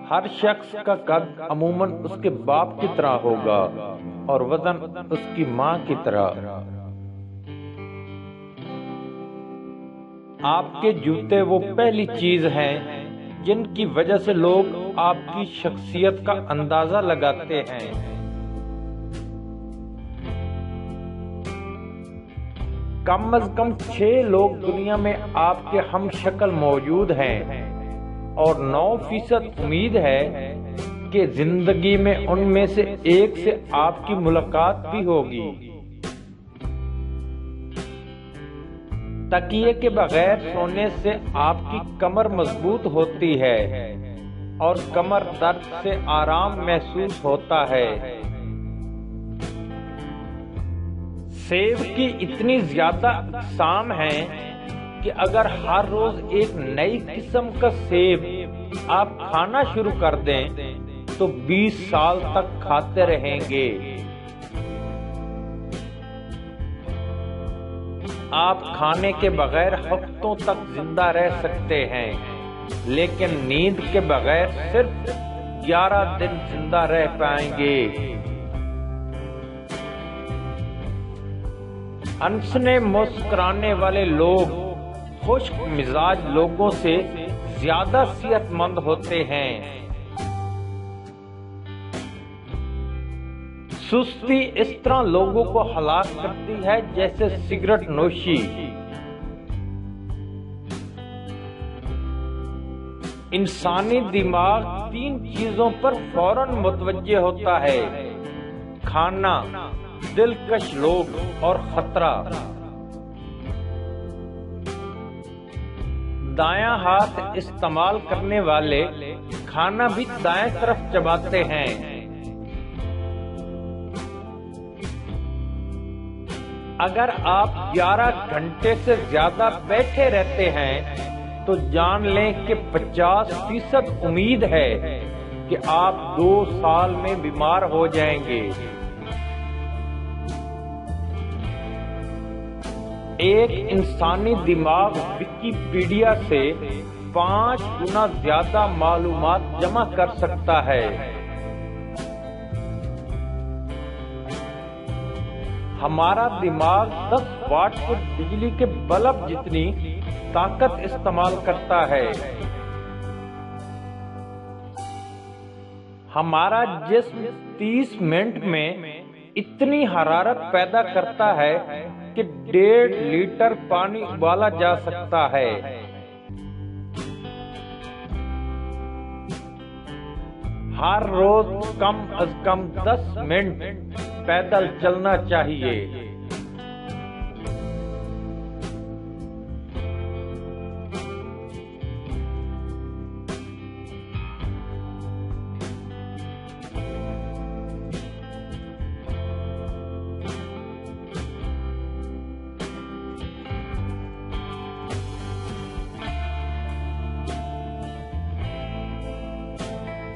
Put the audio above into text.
हर शख्स का कद अमूमन उसके बाप की तरह होगा और वजन उसकी माँ की तरह। आपके जूते वो पहली चीज हैं जिनकी वजह से लोग आपकी शख्सियत का अंदाजा लगाते हैं। कम अज कम 6 लोग दुनिया में आपके हम शक्ल मौजूद हैं और 9% उम्मीद है कि जिंदगी में उनमें से एक से आपकी मुलाकात भी होगी। तकिए के बगैर सोने से आपकी कमर मजबूत होती है और कमर दर्द से आराम महसूस होता है। सेब की इतनी ज्यादा अक़साम हैं कि अगर हर रोज एक नई किस्म का सेब आप खाना शुरू कर दें तो 20 साल तक खाते रहेंगे। आप खाने के बगैर हफ्तों तक जिंदा रह सकते हैं, लेकिन नींद के बगैर सिर्फ 11 दिन जिंदा रह पाएंगे। हंसने मुस्कुराने वाले लोग खुश्क मिजाज लोगों से ज्यादा सेहतमंद होते हैं। सुस्ती इस तरह लोगों को हलाक करती है जैसे सिगरेट नोशी। इंसानी दिमाग 3 चीजों पर फौरन मुतवज्जे होता है: खाना, दिलकश लोग और खतरा। दायां हाथ इस्तेमाल करने वाले खाना भी दाएं तरफ चबाते हैं। अगर आप 11 घंटे से ज्यादा बैठे रहते हैं तो जान लें कि 50% उम्मीद है कि आप 2 साल में बीमार हो जाएंगे। एक इंसानी दिमाग विकिपीडिया से 5 गुना ज्यादा मालूमात जमा कर सकता है। हमारा दिमाग 10 वाट के बिजली के बल्ब जितनी ताकत इस्तेमाल करता है। हमारा जिस्म 30 मिनट में इतनी हरारत पैदा करता है कि 1.5 लीटर पानी उबाला जा सकता है। हर रोज कम अज कम 10 मिनट पैदल चलना चाहिए।